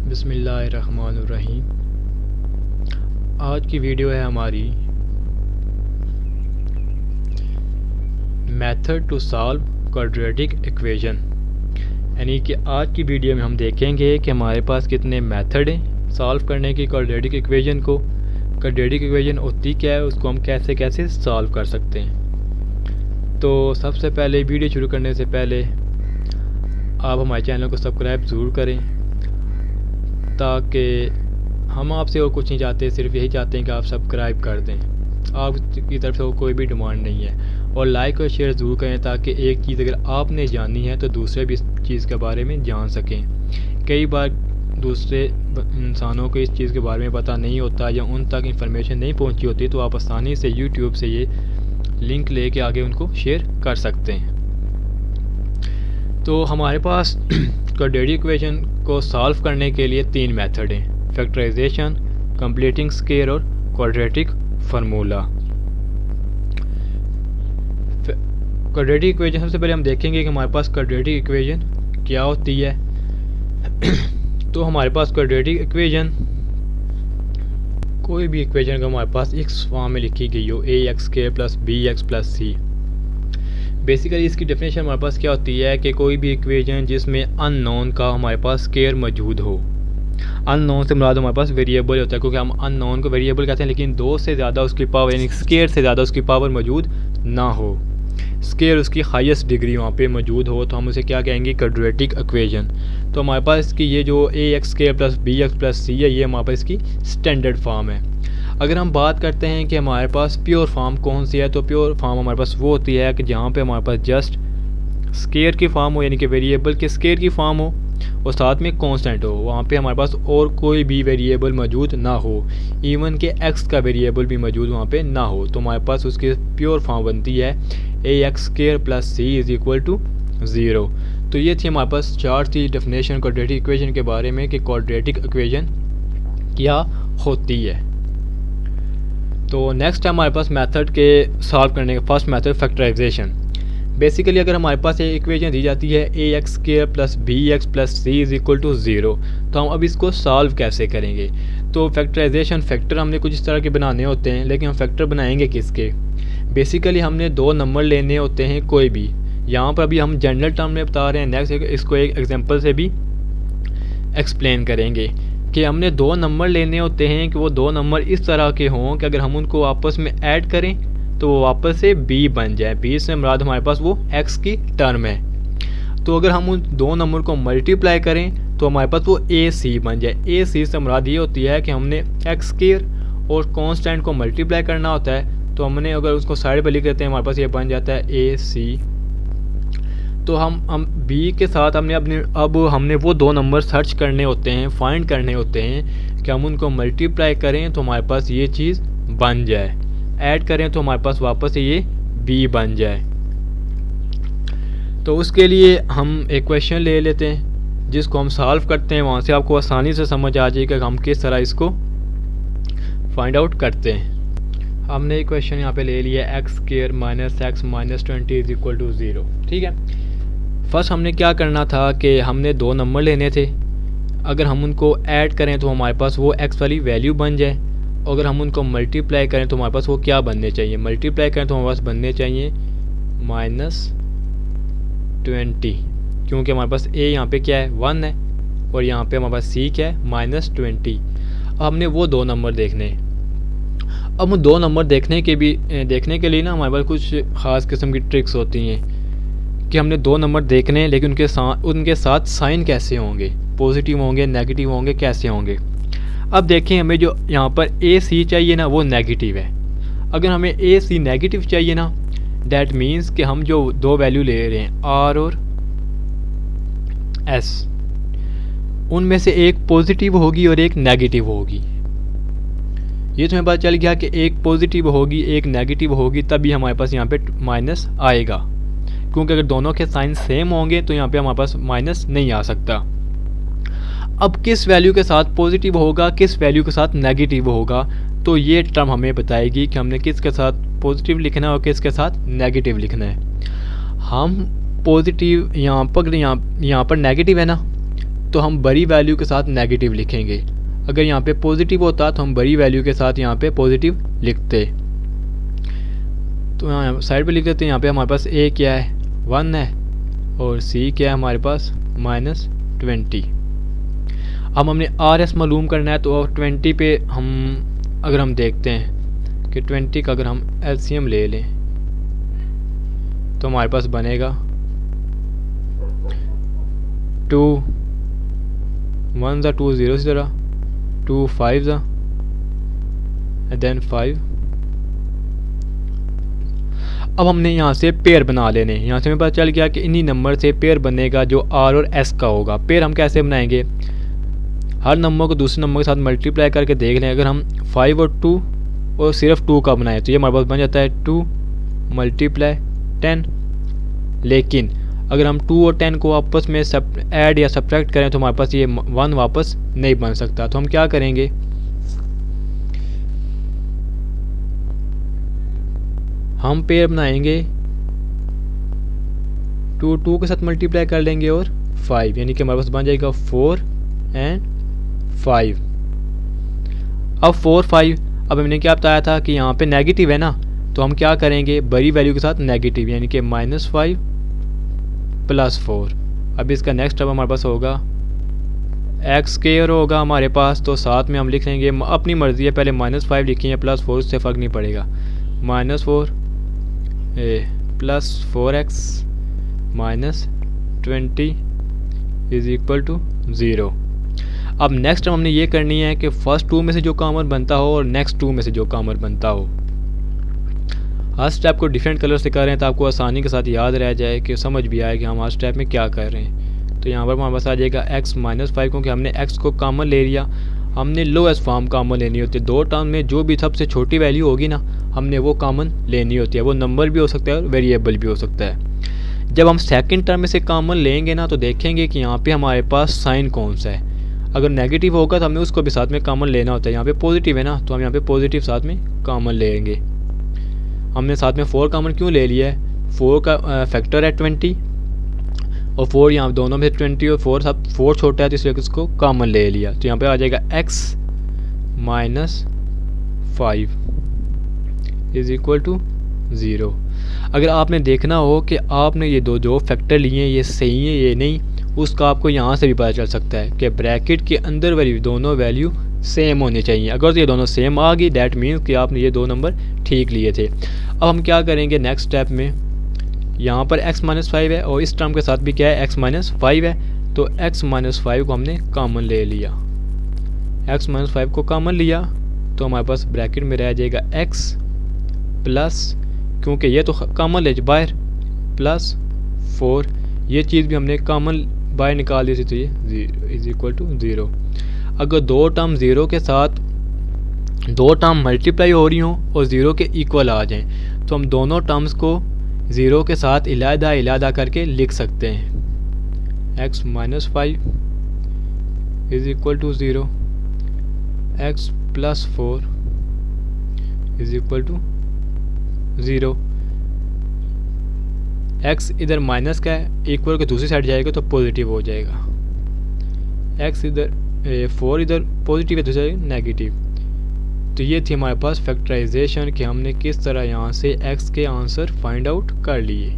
बिस्मिल्लाहिर्रहमानिर्रहीम। आज की वीडियो है हमारी method to solve quadratic equation. यानी कि आज की वीडियो में हम देखेंगे कि हमारे पास कितने मेथड हैं सॉल्व करने की क्वाड्रेटिक इक्वेशन को। क्वाड्रेटिक इक्वेशन होती क्या है, उसको हम कैसे कैसे सॉल्व कर सकते हैं। तो सबसे पहले वीडियो शुरू करने से पहले आप हमारे चैनल को सब्सक्राइब ज़रूर करें, ताकि हम आपसे और कुछ नहीं चाहते, सिर्फ यही चाहते हैं कि आप सब्सक्राइब कर दें। आपकी तरफ से कोई भी डिमांड नहीं है। और लाइक और शेयर ज़रूर करें, ताकि एक चीज़ अगर आपने जाननी है तो दूसरे भी इस चीज़ के बारे में जान सकें। कई बार दूसरे इंसानों को इस चीज़ के बारे में पता नहीं होता या उन तक इंफॉर्मेशन नहीं पहुंची होती, तो आप आसानी से यूट्यूब से ये लिंक लेके आगे उनको शेयर कर सकते हैं। तो हमारे पास क्वाड्रेटिक इक्वेशन को सॉल्व करने के लिए तीन मेथड हैं: फैक्टराइजेशन, कंप्लीटिंग स्क्वायर और क्वाड्रेटिक फार्मूला। क्वाड्रेटिक इक्वेशन सबसे पहले हम देखेंगे कि हमारे पास क्वाड्रेटिक इक्वेशन क्या होती है। तो हमारे पास क्वाड्रेटिक इक्वेशन कोई भी इक्वेशन का हमारे पास इस फॉर्म में लिखी गई हो, ax² + bx + c। बेसिकली इसकी डेफिनेशन हमारे पास क्या होती है कि कोई भी इक्वेशन जिसमें अननोन का हमारे पास स्क्वायर मौजूद हो। अननोन से मुराद हमारे पास वेरिएबल होता है, क्योंकि हम अननोन को वेरिएबल कहते हैं, लेकिन दो से ज़्यादा उसकी पावर यानी स्क्वायर से ज़्यादा उसकी पावर मौजूद ना हो, स्क्वायर उसकी हाईएस्ट डिग्री वहाँ पे मौजूद हो, तो हम उसे क्या कहेंगे, क्वाड्रेटिक इक्वेशन। तो हमारे पास इसकी ये जो ax² + bx + c है, ये हमारे पास इसकी स्टैंडर्ड फॉर्म है। अगर हम बात करते हैं कि हमारे पास प्योर फॉर्म कौन सी है, तो प्योर फॉर्म हमारे पास वो होती है कि जहाँ पे हमारे पास जस्ट स्क्वायर की फॉर्म हो, यानी कि वेरिएबल के स्क्वायर की फॉर्म हो और साथ में कांस्टेंट हो। वहाँ पे हमारे पास और कोई भी वेरिएबल मौजूद ना हो, इवन के x का वेरिएबल भी मौजूद वहाँ पे ना हो, तो हमारे पास उसकी प्योर फॉर्म बनती है ax² + c = 0। तो ये थी हमारे पास चार थी डेफिनेशन क्वाड्रेटिक इक्वेशन के बारे में कि क्वाड्रेटिक इक्वेशन क्या होती है। तो नेक्स्ट है हमारे पास मेथड के सॉल्व करने का फर्स्ट मेथड फैक्टराइजेशन। बेसिकली अगर हमारे पास एक इक्वेशन दी जाती है ax² + bx + c = 0, तो हम अब इसको सॉल्व कैसे करेंगे। तो फैक्टराइजेशन फैक्टर हमने कुछ इस तरह के बनाने होते हैं, लेकिन हम फैक्टर बनाएंगे किसके। बेसिकली हमने दो नंबर लेने होते हैं कोई भी। यहाँ पर अभी हम जनरल टर्म में बता रहे हैं, नेक्स्ट इसको एक एग्जांपल से भी एक्सप्लेन करेंगे कि हमने दो नंबर लेने होते हैं कि वो दो नंबर इस तरह के हों कि अगर हम उनको आपस में ऐड करें तो वो वापस से b बन जाए। b से मुराद हमारे पास वो x की टर्म है। तो अगर हम उन दो नंबर को मल्टीप्लाई करें तो हमारे पास वो ac बन जाए। ac से मुराद ये होती है कि हमने x² और कांस्टेंट को मल्टीप्लाई करना होता है, तो हमने अगर उसको साइड पर लिख देते हैं हमारे पास ये बन जाता है ac। तो हम b के साथ हमने वो दो नंबर सर्च करने होते हैं, फाइंड करने होते हैं कि हम उनको मल्टीप्लाई करें तो हमारे पास ये चीज़ बन जाए, ऐड करें तो हमारे पास वापस ये b बन जाए। तो उसके लिए हम एक क्वेश्चन ले लेते हैं जिसको हम सॉल्व करते हैं, वहाँ से आपको आसानी से समझ आ जाएगा कि हम किस तरह इसको फाइंड आउट करते हैं। हमने एक क्वेश्चन यहाँ पे ले लिया x² - x - 20 = 0। ठीक है, फर्स्ट हमने क्या करना था कि हमने दो नंबर लेने थे। अगर हम उनको ऐड करें तो हमारे पास वो x वाली वैल्यू बन जाए, अगर हम उनको मल्टीप्लाई करें तो हमारे पास वो क्या बनने चाहिए, मल्टीप्लाई करें तो हमारे पास बनने चाहिए -20, क्योंकि हमारे पास a यहाँ पे क्या है 1 है और यहाँ पे हमारे पास c क्या है -20। अब हमने वो दो नंबर देखने। अब वो दो नंबर देखने के लिए ना हमारे पास कुछ ख़ास किस्म की ट्रिक्स होती हैं कि हमने दो नंबर देखने हैं, लेकिन उनके साथ साइन कैसे होंगे, पॉजिटिव होंगे, नेगेटिव होंगे, कैसे होंगे। अब देखें, हमें जो यहाँ पर ac चाहिए ना वो नेगेटिव है। अगर हमें ac नेगेटिव चाहिए ना, दैट मीन्स कि हम जो दो वैल्यू ले रहे हैं r और s, उनमें से एक पॉजिटिव होगी और एक नेगेटिव होगी। ये तुम्हें पता चल गया कि एक पॉजिटिव होगी एक नेगेटिव होगी, तभी हमारे पास यहाँ पे माइनस आएगा, क्योंकि अगर दोनों के साइन सेम होंगे तो यहाँ पे हमारे पास माइनस नहीं आ सकता। अब किस वैल्यू के साथ पॉजिटिव होगा, किस वैल्यू के साथ नेगेटिव होगा, तो ये टर्म हमें बताएगी कि हमने किसके साथ पॉजिटिव लिखना है और किसके साथ नेगेटिव लिखना है। हम पॉजिटिव यहाँ पर नेगेटिव है ना, तो हम बड़ी वैल्यू के साथ नेगेटिव लिखेंगे। अगर यहाँ पे पॉजिटिव होता तो हम बड़ी वैल्यू के साथ यहाँ पे पॉजिटिव लिखते। तो यहाँ साइड पे लिख देते हैं। यहाँ पे हमारे पास a क्या है 1 है और c क्या है हमारे पास -20। अब हमने RS मालूम करना है, तो 20 पे अगर हम देखते हैं कि 20 का अगर हम LCM ले लें तो हमारे पास बनेगा 2 1 ज़ा 2 0 इसी तरह 2 5 ज़ा एंड देन 5। अब हमने यहाँ से पेयर बना लेने। यहाँ से हमें पता चल गया कि इन्हीं नंबर से पेयर बनेगा जो R और S का होगा। पेयर हम कैसे बनाएंगे, हर नंबर को दूसरे नंबर के साथ मल्टीप्लाई करके देख लें। अगर हम 5 और 2 और सिर्फ 2 का बनाएं तो ये हमारे पास बन जाता है 2 × 10। लेकिन अगर हम 2 और 10 को आपस में ऐड या सब्ट्रैक्ट करें तो हमारे पास ये 1 वापस नहीं बन सकता। तो हम क्या करेंगे, हम पेयर बनाएंगे 2 के साथ मल्टीप्लाई कर लेंगे और 5, यानी कि हमारे पास बन जाएगा 4 और 5। अब 4 5, अब हमने क्या बताया था कि यहाँ पे नेगेटिव है ना, तो हम क्या करेंगे बड़ी वैल्यू के साथ नेगेटिव, यानी कि -5 + 4। अब इसका नेक्स्ट स्टेप हमारे पास होगा x² होगा हमारे पास, तो साथ में हम लिख लेंगे, अपनी मर्ज़ी है, पहले -5 लिखें या +4, उससे फ़र्क नहीं पड़ेगा। -4 + 4x -20 = 0। अब नेक्स्ट स्टेप हमने ये करनी है कि फर्स्ट 2 में से जो कॉमन बनता हो और नेक्स्ट 2 में से जो कॉमन बनता हो। हर स्टेप को डिफरेंट कलर से कर रहे हैं ताकि आपको आसानी के साथ याद रह जाए, कि समझ भी आए कि हम हर स्टेप में क्या कर रहे हैं। तो यहाँ पर हमारे पास आ जाएगा x -5, क्योंकि हमने x को कॉमन ले लिया। हमने लोएस्ट फॉर्म कॉमन लेनी होती है। 2 टर्म में जो भी सबसे छोटी वैल्यू होगी ना, हमने वो कॉमन लेनी होती है। वो नंबर भी हो सकता है और वेरिएबल भी हो सकता है। जब हम सेकंड टर्म में से कॉमन लेंगे ना, तो देखेंगे कि यहाँ पे हमारे पास साइन कौन सा है। अगर नेगेटिव होगा तो हमने उसको भी साथ में कॉमन लेना होता है। यहाँ पे पॉजिटिव है ना, तो हम यहाँ पे पॉजिटिव साथ में कॉमन लेंगे। हमने साथ में 4 कॉमन क्यों ले लिया है, 4 का फैक्टर है 20 और 4 यहाँ दोनों में 20 और 4 सब 4 छोटा है, तो इसलिए इसको कॉमन ले लिया। तो यहाँ पे आ जाएगा x -5 = 0। अगर आपने देखना हो कि आपने ये जो फैक्टर लिए हैं ये सही है ये नहीं, उसका आपको यहाँ से भी पता चल सकता है कि ब्रैकेट के अंदर वाली दोनों वैल्यू सेम होनी चाहिए। अगर ये दोनों सेम आ गई, दैट मीन्स कि आपने ये 2 नंबर ठीक लिए थे। अब हम क्या करेंगे नेक्स्ट स्टेप में, यहाँ पर x -5 है और इस टर्म के साथ भी क्या है x -5 है, तो x -5 को हमने कॉमन ले लिया। x -5 को कॉमन लिया तो हमारे पास ब्रैकेट में रह जाएगा x प्लस, क्योंकि ये तो कॉमन ले बाहर, +4। ये चीज़ भी हमने कॉमन बाहर निकाल दी थी, तो ये = 0। अगर 2 टर्म 0 के साथ 2 टर्म मल्टीप्लाई हो रही हों और 0 के इक्वल आ जाएं, तो हम दोनों टर्म्स को 0 के साथ इलादा करके लिख सकते हैं। x -5 = 0, x + 4 = 0। x इधर माइनस का है, इक्वल के दूसरी साइड जाएगा तो पॉजिटिव हो जाएगा। x इधर 4 इधर पॉजिटिव है, दूसरी साइड नेगेटिव। तो ये थी हमारे पास फैक्टराइजेशन कि हमने किस तरह यहाँ से x के आंसर फाइंड आउट कर लिए।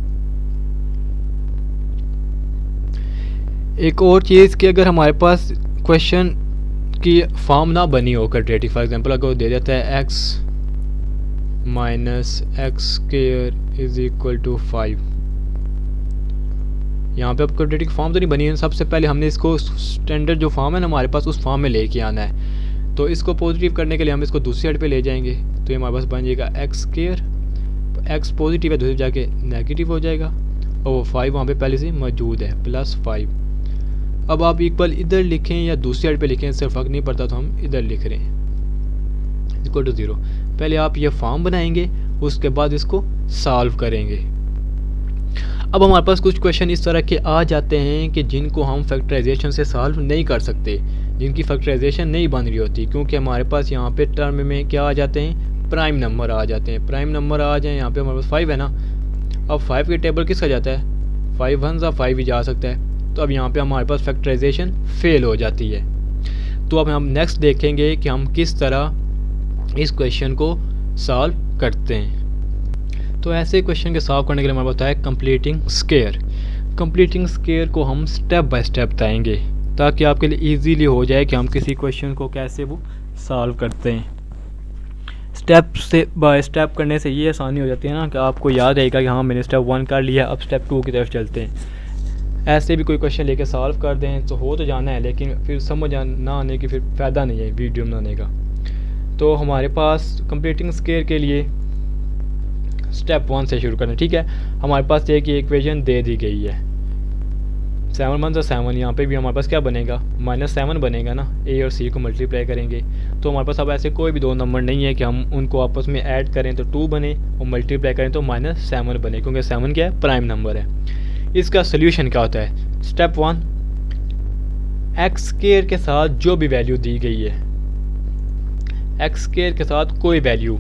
एक और चीज़ कि अगर हमारे पास क्वेश्चन की फॉर्म ना बनी हो क्वाड्रेटिक, फॉर एग्जांपल अगर दे देता है x -x² = 5, यहाँ पे अब क्वाड्रेटिक फॉर्म तो नहीं बनी है। सबसे पहले हमने इसको स्टैंडर्ड जो फॉर्म है ना हमारे पास, उस फॉर्म में लेके आना है। तो इसको पॉजिटिव करने के लिए हम इसको दूसरी साइड पे ले जाएंगे, तो ये हमारे पास बन जाएगा x²। x पॉजिटिव है, दूसरी जाके नेगेटिव हो जाएगा और वो 5 वहाँ पे पहले से मौजूद है, +5। अब आप इक्वल इधर लिखें या दूसरी साइड पे लिखें, इससे फ़र्क नहीं पड़ता, तो हम इधर लिख रहे हैं = 0। पहले आप ये फॉर्म बनाएंगे, उसके बाद इसको सॉल्व करेंगे। अब हमारे पास कुछ क्वेश्चन इस तरह के आ जाते हैं कि जिनको हम फैक्टराइजेशन से सॉल्व नहीं कर सकते, जिनकी फैक्टराइजेशन नहीं बन रही होती, क्योंकि हमारे पास यहाँ पे टर्म में क्या आ जाते हैं, प्राइम नंबर आ जाते हैं। प्राइम नंबर आ जाए, यहाँ पे हमारे पास 5 है ना, अब 5 के टेबल किसका जाता है, 5 1 5 ही जा सकता है। तो अब यहाँ पे हमारे पास फैक्टराइजेशन फेल हो जाती है। तो अब हम नेक्स्ट देखेंगे कि हम किस तरह इस क्वेश्चन को सॉल्व करते हैं। तो ऐसे क्वेश्चन के सॉल्व करने के लिए हमारे पास होता है कंप्लीटिंग स्क्वायर। कंप्लीटिंग स्क्वायर को हम स्टेप बाय स्टेप बताएंगे ताकि आपके लिए इजीली हो जाए कि हम किसी क्वेश्चन को कैसे वो सॉल्व करते हैं। स्टेप से बाय स्टेप करने से ये आसानी हो जाती है ना कि आपको याद रहेगा कि हाँ मैंने स्टेप 1 कर लिया, अब स्टेप 2 की तरफ चलते हैं। ऐसे भी कोई क्वेश्चन लेके सॉल्व कर दें तो हो तो जाना है, लेकिन फिर समझ ना आने की फिर फ़ायदा नहीं है वीडियो बनाने का। तो हमारे पास कंप्लीटिंग स्क्वायर के लिए स्टेप 1 से शुरू करना है। ठीक है, हमारे पास एक इक्वेशन दे दी गई है 7 1 7। यहाँ पे भी हमारे पास क्या बनेगा, -7 बनेगा ना। ए और सी को मल्टीप्लाई करेंगे तो हमारे पास अब ऐसे कोई भी दो नंबर नहीं है कि हम उनको आपस में ऐड करें तो 2 बने और मल्टीप्लाई करें तो -7 बने, क्योंकि 7 क्या है, प्राइम नंबर है। इसका सोल्यूशन क्या होता है, स्टेप 1 एक्स स्क्वायर के साथ जो भी वैल्यू दी गई है, एक्स स्क्वायर के साथ कोई वैल्यू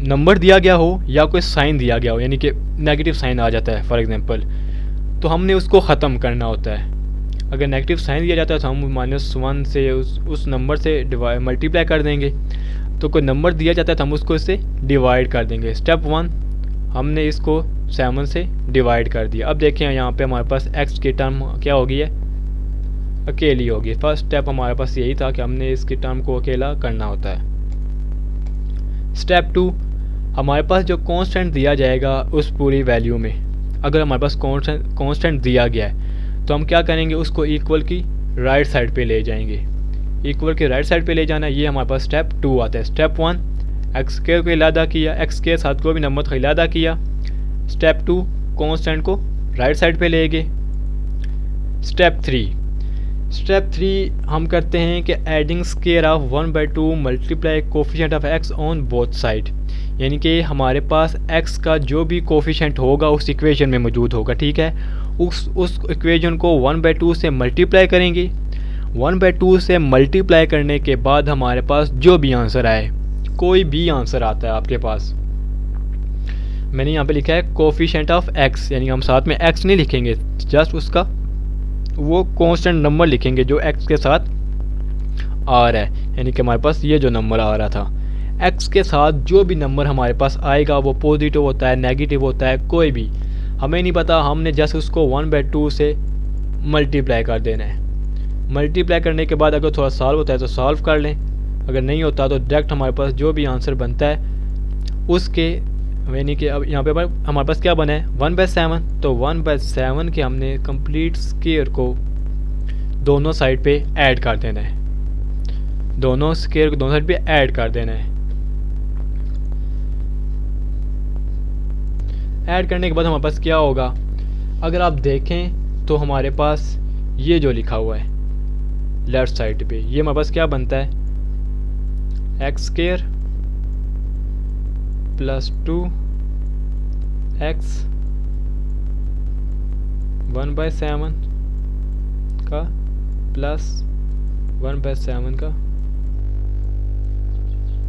नंबर दिया गया हो या कोई साइन दिया गया हो, यानी कि नेगेटिव साइन आ जाता है फॉर एग्जांपल, तो हमने उसको ख़त्म करना होता है। अगर नेगेटिव साइन दिया जाता है तो हम -1 से उस नंबर से मल्टीप्लाई कर देंगे। तो कोई नंबर दिया जाता है तो हम उसको इससे डिवाइड कर देंगे। स्टेप 1 हमने इसको 7 से डिवाइड कर दिया। अब देखें यहाँ पे हमारे पास x की टर्म क्या होगी है, अकेली होगी। फर्स्ट स्टेप हमारे पास यही था कि हमने इसकी टर्म को अकेला करना होता है। स्टेप 2 हमारे पास जो कांस्टेंट दिया जाएगा उस पूरी वैल्यू में, अगर हमारे पास कांस्टेंट दिया गया है तो हम क्या करेंगे, उसको इक्वल की राइट साइड पे ले जाएंगे। इक्वल की राइट साइड पे ले जाना, ये हमारे पास स्टेप 2 आता है। स्टेप 1 एक्स स्क्वायर को इलादा किया, एक्स के साथ कोई भी नंबर को इलादा किया। स्टेप 2 कांस्टेंट को राइट साइड पे ले गए। स्टेप 3 हम करते हैं कि adding square of 1/2 multiply coefficient of x on both side, यानी कि हमारे पास x का जो भी कोफिशिएंट होगा उस इक्वेशन में मौजूद होगा। ठीक है, उस इक्वेशन को 1/2 से मल्टीप्लाई करेंगे। 1/2 से मल्टीप्लाई करने के बाद हमारे पास जो भी आंसर आए, कोई भी आंसर आता है आपके पास, मैंने यहाँ पे लिखा है कोफिशिएंट ऑफ x, यानी हम साथ में x नहीं लिखेंगे, जस्ट उसका वो कांस्टेंट नंबर लिखेंगे जो x के साथ आ रहा है। यानी कि हमारे पास ये जो नंबर आ रहा था, x के साथ जो भी नंबर हमारे पास आएगा वो पॉजिटिव होता है, नेगेटिव होता है, कोई भी हमें नहीं पता, हमने जस्ट उसको 1/2 से मल्टीप्लाई कर देना है। मल्टीप्लाई करने के बाद अगर थोड़ा सॉल्व होता है तो सॉल्व कर लें, अगर नहीं होता तो डायरेक्ट हमारे पास जो भी आंसर बनता है उसके, यानी कि अब यहाँ पे हमारे पास क्या बना है 1/7, तो 1/7 के हमने कंप्लीट स्क्वायर को दोनों साइड पे ऐड कर देना है। दोनों स्क्वायर को दोनों साइड पे ऐड कर देना है। ऐड करने के बाद हमारे पास क्या होगा, अगर आप देखें तो हमारे पास ये जो लिखा हुआ है लेफ्ट साइड पे, ये हमारे पास क्या बनता है, एक्स स्क्वायर प्लस 2x 1/7 का प्लस 1/7 का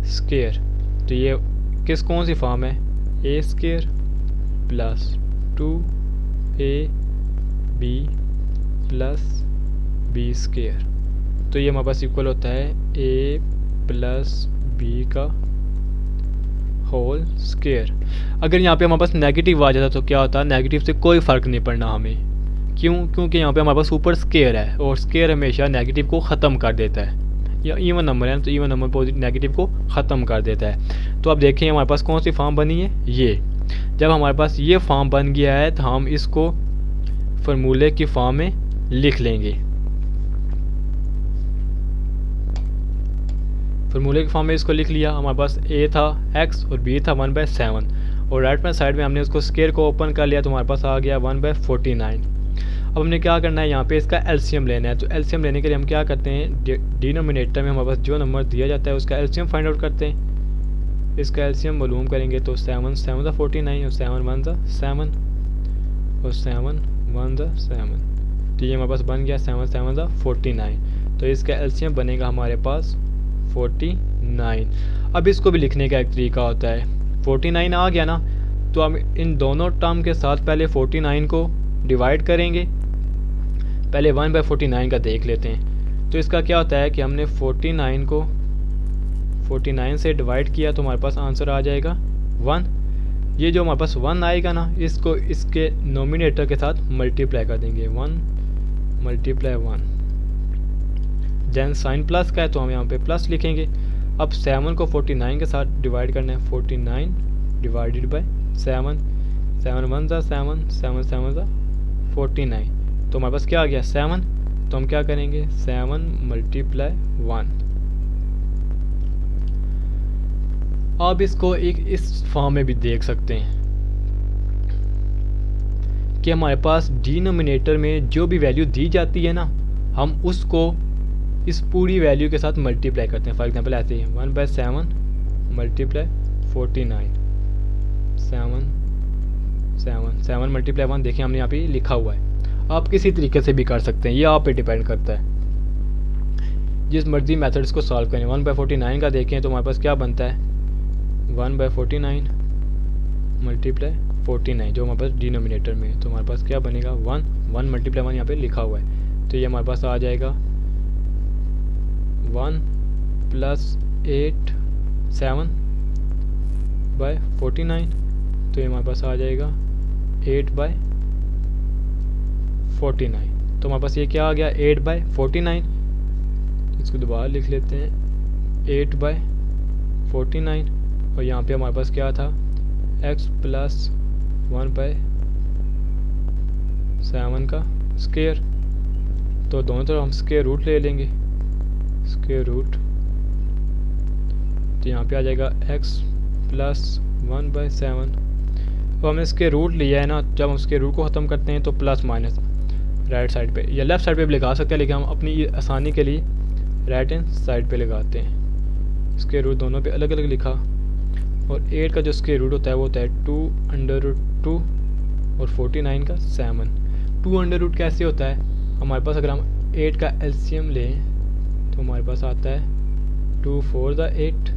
स्क्वायर। तो ये कौन सी फॉर्म है, a square plus 2ab plus b square. तो ये हमारे पास इक्वल होता है a प्लस b का होल स्क्वायर। अगर यहाँ पे हमारे पास नेगेटिव आ जाता तो क्या होता है, नेगेटिव से कोई फ़र्क नहीं पड़ना हमें, क्योंकि यहाँ पे हमारे पास ऊपर स्क्वायर है और स्क्वायर हमेशा नेगेटिव को ख़त्म कर देता है, या इवन नंबर है तो इवन नंबर नेगेटिव को ख़त्म कर देता है। तो अब देखें हमारे पास कौन सी फॉर्म बनी है, ये जब हमारे पास ये फॉर्म बन गया है तो हम इसको फार्मूले की फॉर्म में लिख लेंगे। फार्मूले की फॉर्म में इसको लिख लिया, हमारे पास a था x और b था 1/7, और राइट हैंड साइड में हमने उसको स्क्वायर को ओपन कर लिया तो हमारे पास आ गया 1/49। अब हमने क्या करना है, यहाँ पे इसका एलसीएम लेना है। तो एलसीएम लेने के लिए हम क्या करते हैं, डिनोमिनेटर में हमारे पास जो नंबर दिया जाता है उसका एलसीएम फाइंड आउट करते हैं। इसका एलसीएम मालूम करेंगे तो 7 7 49 और 7 1 7 और 7 1 7, तो ये हमारे पास बन गया 7 7 49। तो इसका एलसीएम बनेगा हमारे पास 49। अब इसको भी लिखने का एक तरीका होता है, 49 आ गया ना, तो हम इन दोनों टर्म के साथ पहले 49 को डिवाइड करेंगे पहले 1/49 का देख लेते हैं। तो इसका क्या होता है कि हमने 49 को 49 से डिवाइड किया तो हमारे पास आंसर आ जाएगा 1। ये जो हमारे पास 1 आएगा ना, इसको इसके नोमिनेटर के साथ मल्टीप्लाई कर देंगे, 1 × 1। देन साइन प्लस का है तो हम यहाँ पे प्लस लिखेंगे। अब 7 को 49 के साथ डिवाइड करना है, 49 डिवाइडेड बाय 7, 7 1 ज़ा 7, 7 7 ज़ा 49। तो हमारे पास क्या आ गया 7। तो हम क्या करेंगे 7 × 1। आप इसको एक इस फॉर्म में भी देख सकते हैं कि हमारे पास डिनोमिनेटर में जो भी वैल्यू दी जाती है ना, हम उसको इस पूरी वैल्यू के साथ मल्टीप्लाई करते हैं। फॉर एग्जांपल ऐसे ही 1/7 × 49, 7 × 1 देखिए हमने यहाँ पे लिखा हुआ है। आप किसी तरीके से भी कर सकते हैं, ये आप पे डिपेंड करता है, जिस मर्जी मेथड्स को सॉल्व करें। 1/49 का देखें तो हमारे पास क्या बनता है 1/49 × 49, जो हमारे पास डिनोमिनेटर में है। तो हमारे पास क्या बनेगा 1 × 1 यहाँ पे लिखा हुआ है। तो ये हमारे पास आ जाएगा 1 + 8 7/49। तो ये हमारे पास आ जाएगा 8/49। तो हमारे पास ये क्या आ गया 8/49। इसको दोबारा लिख लेते हैं 8/49। और यहाँ पे हमारे पास क्या था x + 1/7 का स्क्वायर। तो दोनों तरफ हम स्क्वायर रूट ले लेंगे, स्क्वायर रूट। तो यहाँ पे आ जाएगा x + 1/7। तो हमने स्क्वायर रूट लिया है ना, जब हम स्क्वायर रूट को ख़त्म करते हैं तो प्लस माइनस राइट साइड पे या लेफ़्ट साइड पे भी लगा सकते हैं, लेकिन हम अपनी आसानी के लिए राइट हैंड साइड पे लगाते हैं। स्क्वायर रूट दोनों पे अलग अलग लिखा। और 8 का जो स्क्वायर रूट होता है वो होता है 2√2 और 49 का 7। 2√, कैसे होता है हमारे पास, अगर हम 8 का एलसीएम लें तो हमारे पास आता है 2 4 ज़ा 8,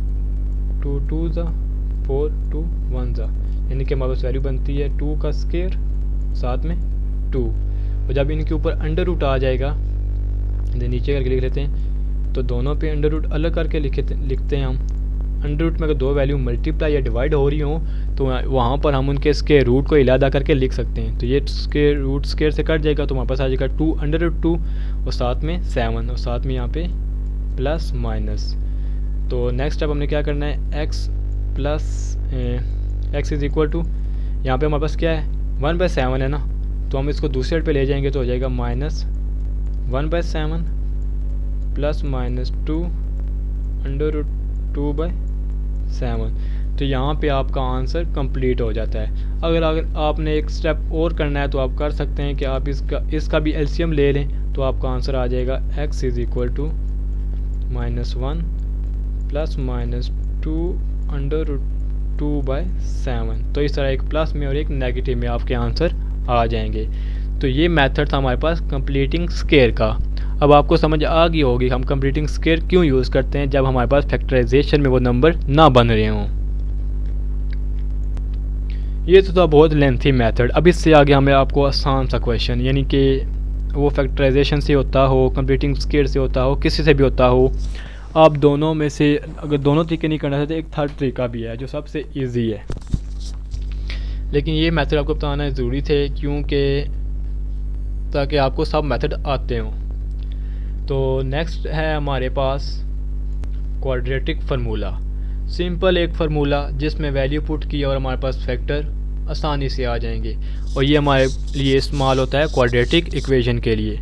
2 2 ज़ा 4, 2 1 ज़ा, यानी कि हमारे पास वैल्यू बनती है 2 का स्क्वायर साथ में 2। और जब इनके ऊपर अंडर रूट आ जाएगा, नीचे करके लिख लेते हैं, तो दोनों पे अंडर रूट अलग करके लिखते हैं हम। अंडर रूट में अगर दो वैल्यू मल्टीप्लाई या डिवाइड हो रही हो तो वहाँ पर हम उनके स्क्वायर रूट को इलादा करके लिख सकते हैं। तो ये स्क्वायर रूट स्क्वायर से कट जाएगा तो हमारे पास आ जाएगा 2 √2 और साथ में 7 और साथ में यहाँ पे प्लस माइनस। तो नेक्स्ट स्टेप हमने क्या करना है x = यहाँ पे हमारे पास क्या है 1/7 है ना, तो हम इसको दूसरे साइड पे ले जाएंगे तो हो जाएगा -1/7 प्लस माइनस 2 √2/7। तो यहाँ पे आपका आंसर कंप्लीट हो जाता है। अगर आपने एक स्टेप और करना है तो आप कर सकते हैं कि आप इसका भी एलसीएम ले लें, तो आपका आंसर आ जाएगा x = -1 प्लस माइनस 2 √2/7। तो इस तरह एक प्लस में और एक नेगेटिव में आपके आंसर आ जाएंगे। तो ये मेथड था हमारे पास कंप्लीटिंग स्क्वायर का। अब आपको समझ आ गई होगी हम कंप्लीटिंग स्क्वायर क्यों यूज़ करते हैं जब हमारे पास फैक्टराइजेशन में वो नंबर ना बन रहे हों। ये तो था बहुत लेंथी मेथड। अब इससे आगे हमें आपको आसान सा क्वेश्चन, यानी कि वो फैक्टराइजेशन से होता हो, कंप्लीटिंग स्क्वायर से होता हो, किसी से भी होता हो, आप दोनों में से अगर दोनों तरीके नहीं करना चाहते, एक थर्ड तरीका भी है जो सबसे ईजी है, लेकिन ये मेथड आपको बताना ज़रूरी थे क्योंकि ताकि आपको सब मेथड आते हों। तो नेक्स्ट है हमारे पास क्वाड्रेटिक फार्मूला। सिंपल एक फार्मूला जिसमें वैल्यू पुट की और हमारे पास फैक्टर आसानी से आ जाएंगे, और ये हमारे लिए इस्तेमाल होता है क्वाड्रेटिक इक्वेशन के लिए।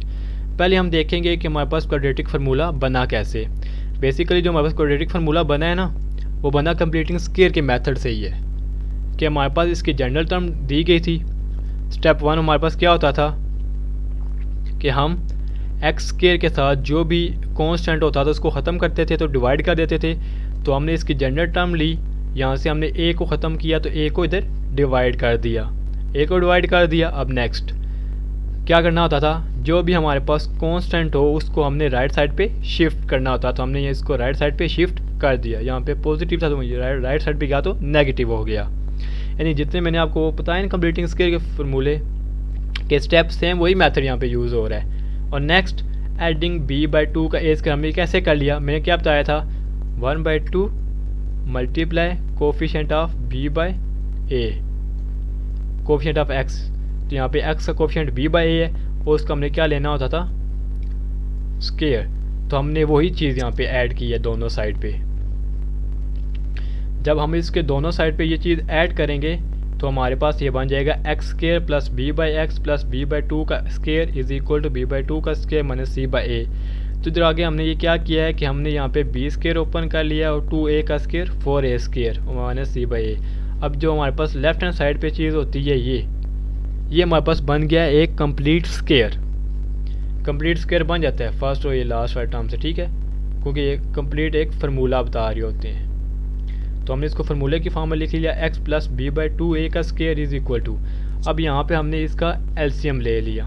पहले हम देखेंगे कि हमारे पास क्वाड्रेटिक फार्मूला बना कैसे। बेसिकली जो हमारे पास क्वाड्रेटिक फार्मूला बना है ना, वो बना कंप्लीटिंग स्क्वायर के मेथड से ही है कि हमारे पास इसकी जनरल टर्म दी गई थी। स्टेप 1 हमारे पास क्या होता था कि हम एक्स स्क्वायर के साथ जो भी कांस्टेंट होता था उसको ख़त्म करते थे तो डिवाइड कर देते थे। तो हमने इसकी जनरल टर्म ली, यहाँ से हमने ए को ख़त्म किया तो ए को इधर डिवाइड कर दिया, ए को डिवाइड कर दिया। अब नेक्स्ट क्या करना होता था, जो भी हमारे पास कांस्टेंट हो उसको हमने राइट साइड पे शिफ्ट करना होता। तो हमने इसको राइट साइड पे शिफ्ट कर दिया, यहाँ पे पॉजिटिव था तो राइट साइड पे गया तो नेगेटिव हो गया। यानी जितने मैंने आपको बताया ना कंप्लीटिंग स्क्वायर के फार्मूले के स्टेप, सेम वही मेथड यहाँ पे यूज़ हो रहा है। और नेक्स्ट एडिंग b बाई 2 का ए स्क्वायर हमने कैसे कर लिया, मैंने क्या बताया था, 1/2 multiply coefficient of b by A, coefficient of x। तो यहाँ पे x का कोफिशिएंट b बाई ए है और उसका हमने क्या लेना होता था, स्क्वायर। तो हमने वही चीज़ यहाँ पे ऐड की है दोनों साइड पे। जब हम इसके दोनों साइड पे ये चीज़ ऐड करेंगे तो हमारे पास ये बन जाएगा X square plus B by X plus B by 2 का square is equal to B by 2 का square minus C by A. तो इधर आगे हमने ये क्या किया है कि हमने यहाँ पे बी स्क्वायर ओपन कर लिया और 2a का square 4a square minus C by A. अब जो हमारे पास लेफ्ट हैंड साइड पे चीज़ होती है ये हमारे पास बन गया है एक कंप्लीट स्क्वायर। कंप्लीट स्क्वायर बन जाता है फर्स्ट और ये लास्ट वाले टर्म से, ठीक है, क्योंकि ये कंप्लीट एक फार्मूला बता रहे होते हैं। तो हमने इसको फार्मूले की फॉर्म में लिख लिया x plus B by 2a का स्क्वायर इज इक्वल टू, अब यहाँ पे हमने इसका एलसीएम ले लिया।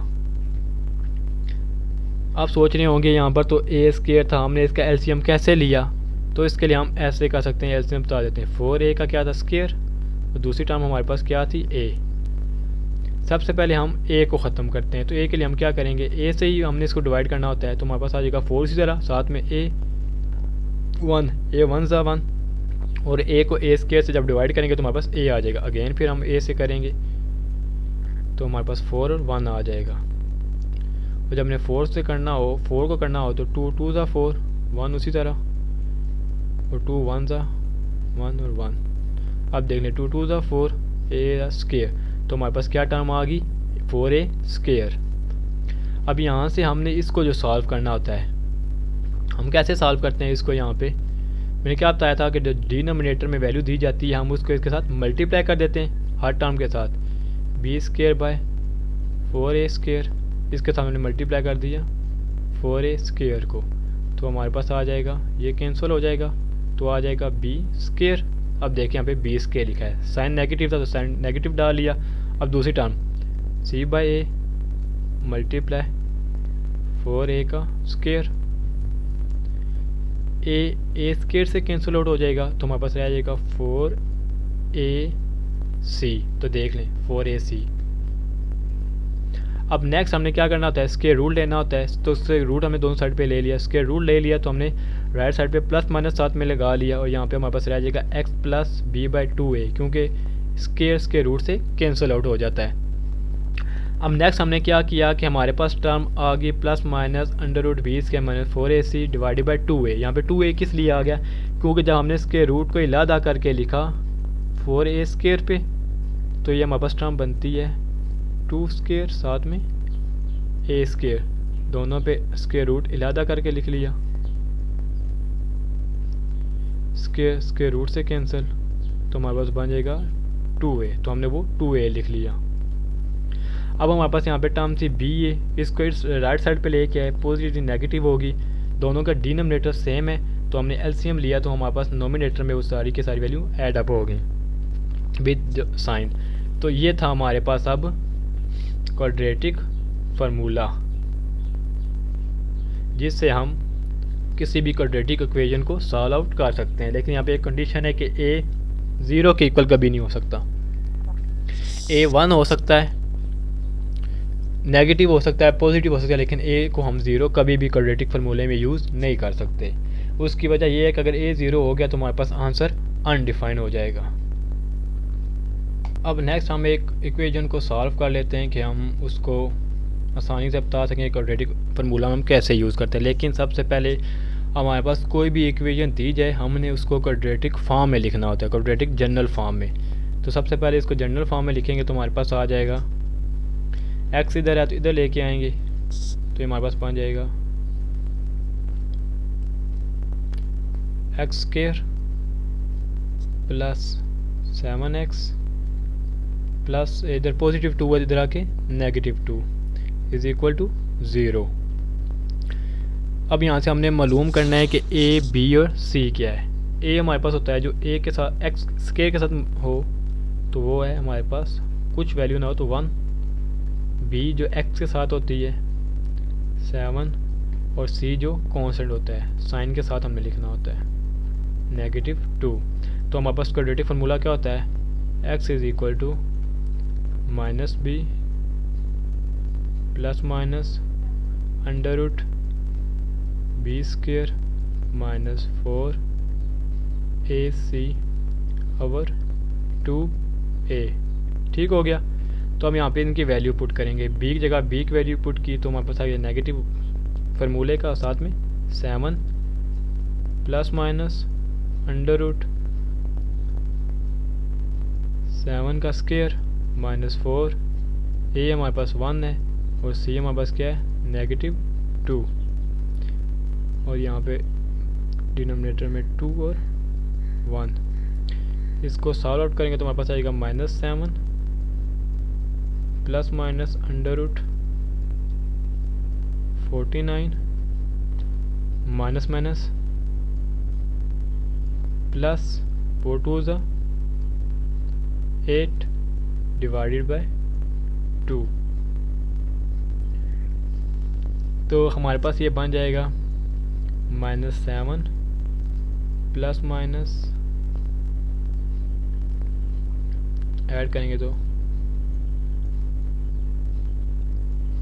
आप सोच रहे होंगे यहाँ पर तो a स्क्वायर था, हमने इसका एलसीएम कैसे लिया, तो इसके लिए हम ऐसे कर सकते हैं, एलसीएम बता देते हैं। 4a का क्या था स्क्वायर और दूसरी टर्म हमारे पास क्या थी a। सबसे पहले हम a को ख़त्म करते हैं, तो a के लिए हम क्या करेंगे, a से ही हमने इसको डिवाइड करना होता है, तो हमारे पास आ जाएगा 4 इसी तरह, साथ में a 1 ज़ा 1 और a को a स्क्वायर से जब डिवाइड करेंगे तो हमारे पास a आ जाएगा। अगेन फिर हम a से करेंगे तो हमारे पास 4 और 1 आ जाएगा। और जब हमने 4 से करना हो, 4 को करना हो तो 2 ज़ा 4 1 उसी तरह और 2 1 ज़ा 1 और 1। अब देख लें 2 ज़ा 4 a स्क्वायर, तो हमारे पास क्या टर्म आ गई, 4a स्क्वायर। अब यहाँ से हमने इसको जो सॉल्व करना होता है, हम कैसे सॉल्व करते हैं इसको, यहाँ पे मैंने क्या बताया था कि जो डिनोमिनेटर में वैल्यू दी जाती है हम उसको इसके साथ मल्टीप्लाई कर देते हैं हर टर्म के साथ। B square by 4a square, इसके साथ हमने मल्टीप्लाई कर दिया 4a स्क्वायर को, तो हमारे पास आ जाएगा, ये कैंसिल हो जाएगा तो आ जाएगा b स्क्वायर। अब देखिए यहाँ पे b स्क्वायर लिखा है, साइन नेगेटिव था तो साइन नेगेटिव डाल लिया। अब दूसरी term c by A multiply 4a का स्क्वायर, ए स्क्वायर से कैंसिल आउट हो जाएगा तो हमारे पास रह जाएगा 4ac। तो देख लें 4ac। अब नेक्स्ट हमने क्या करना होता है, स्क्वायर रूट लेना होता है, तो उससे रूट हमने दोनों साइड पे ले लिया, स्क्वायर रूट ले लिया तो हमने राइट साइड पे प्लस माइनस साथ में लगा लिया और यहाँ पे हमारे पास रह जाएगा x plus B by 2a, क्योंकि स्क्वायर रूट से कैंसिल आउट हो जाता है। अब नेक्स्ट हमने क्या किया कि हमारे पास टर्म आ गई प्लस माइनस अंडर रूट 20 के minus 4ac divided by 2a। यहाँ पे 2a किस लिए आ गया, क्योंकि जब हमने इसके रूट को इलादा करके लिखा 4a स्क्वायर पे तो ये हमारे पास टर्म बनती है 2 स्क्वायर साथ में a स्क्वायर, दोनों पे स्क्वायर रूट इलादा करके लिख लिया, स्क्वायर रूट से कैंसिल तो हमारे पास बन जाएगा 2a, तो हमने वो 2a लिख लिया। अब हमारे पास यहाँ पे टर्म थी बी ए, इसको इस राइट साइड पे लेके आए, पॉजिटिव नेगेटिव होगी, दोनों का डिनोमिनेटर सेम है तो हमने एलसीएम लिया तो हमारे पास नोमिनेटर में वो सारी की सारी वैल्यू ऐड अप हो गई विद साइन। तो ये था हमारे पास अब क्वाड्रेटिक फार्मूला, जिससे हम किसी भी क्वाड्रेटिक इक्वेशन को सॉल्व आउट कर सकते हैं। लेकिन यहाँ पे एक कंडीशन है कि a 0 के इक्वल कभी नहीं हो सकता, a 1 हो सकता है, नेगेटिव हो सकता है, पॉजिटिव हो सकता है, लेकिन a को हम 0 कभी भी क्वाड्रेटिक फार्मूले में यूज़ नहीं कर सकते। उसकी वजह यह है कि अगर a 0 हो गया तो हमारे पास आंसर अनडिफाइन हो जाएगा। अब नेक्स्ट हम एक इक्वेशन को सॉल्व कर लेते हैं कि हम उसको आसानी से बता सकें क्वाड्रेटिक फार्मूला में हम कैसे यूज़ करते हैं। लेकिन सबसे पहले हमारे पास कोई भी इक्वेशन दी जाए हमने उसको क्वाड्रेटिक फॉर्म में लिखना होता है, क्वाड्रेटिक जनरल फॉर्म में। तो सबसे पहले इसको जनरल फॉर्म में लिखेंगे तो हमारे पास आ जाएगा x इधर है तो इधर लेके आएंगे तो हमारे पास बन जाएगा x square plus 7x plus इधर पॉजिटिव 2 है, इधर आके नेगेटिव 2 इज इक्वल टू 0। अब यहाँ से हमने मालूम करना है कि a b और c क्या है। a हमारे पास होता है जो a के साथ x स्क्वायर के साथ हो तो वो है हमारे पास कुछ वैल्यू ना हो तो 1, b जो x के साथ होती है 7 और c जो कांस्टेंट होता है साइन के साथ हमने लिखना होता है -2। तो हमारे पास क्वाड्रेटिक फार्मूला क्या होता है, x is equal to -b plus minus under root B square minus 4ac over 2a। ठीक हो गया। तो हम यहाँ पे इनकी वैल्यू पुट करेंगे। बी की जगह बी की वैल्यू पुट की तो हमारे पास आ गया नेगेटिव फार्मूले का, साथ में 7 प्लस माइनस अंडर रूट 7 का स्क्वायर माइनस 4, ए हमारे पास 1 है और सी हमारे पास क्या है -2, और यहाँ पे डिनोमिनेटर में 2 और 1। इसको सॉल्व आउट करेंगे तो हमारे पास आएगा -7 plus minus under root 49 minus minus plus 4 2 8 divided by 2। तो हमारे पास ये बन जाएगा -7 प्लस माइनस ऐड करेंगे तो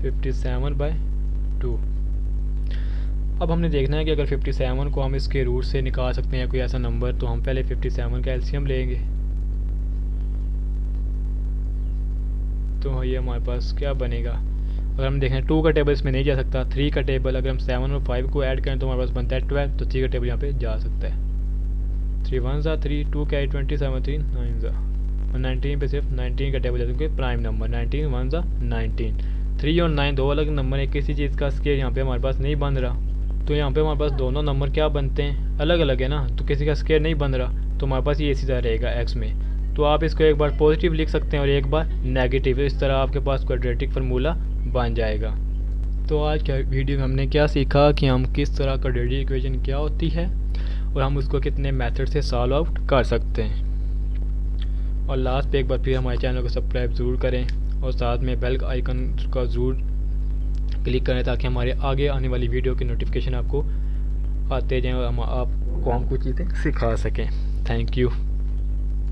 57/2। अब हमने देखना है कि अगर 57 को हम इसके रूट से निकाल सकते हैं कोई ऐसा नंबर, तो हम पहले 57 का एलसीएम लेंगे। तो ये हमारे पास क्या बनेगा, अगर हम देखें 2 का टेबल इसमें नहीं जा सकता, 3 का टेबल अगर हम 7 और 5 को ऐड करें तो हमारे पास बनता है 12, तो 3 का टेबल यहाँ पे जा सकता है। 3 1 3, 2 कैरी 20, 7 3 9 और 19 पे सिर्फ 19 का टेबल क्योंकि प्राइम नंबर 19 1 19। 3 और 9 दो अलग नंबर है, किसी चीज़ का स्केयर यहाँ पे हमारे पास नहीं बन रहा, तो यहाँ पे हमारे पास दोनों नंबर क्या बनते हैं, अलग अलग है ना, तो किसी का स्केयर नहीं बन रहा, तो हमारे पास ये इसी तरह रहेगा एक्स में। तो आप इसको एक बार पॉजिटिव लिख सकते हैं और एक बार नेगेटिव, इस तरह आपके पास क्वाड्रेटिक फार्मूला बन जाएगा। तो आज के वीडियो में हमने क्या सीखा कि हम किस तरह क्वाड्रेटिक इक्वेशन क्या होती है और हम उसको कितने मेथड से सॉल्व आउट कर सकते हैं। और लास्ट पे एक बार फिर हमारे चैनल को सब्सक्राइब ज़रूर करें और साथ में बेल आइकन का ज़रूर क्लिक करें ताकि हमारे आगे आने वाली वीडियो की नोटिफिकेशन आपको आते जाएं और हम आपको हम कुछ चीज़ें सिखा सकें। Thank you.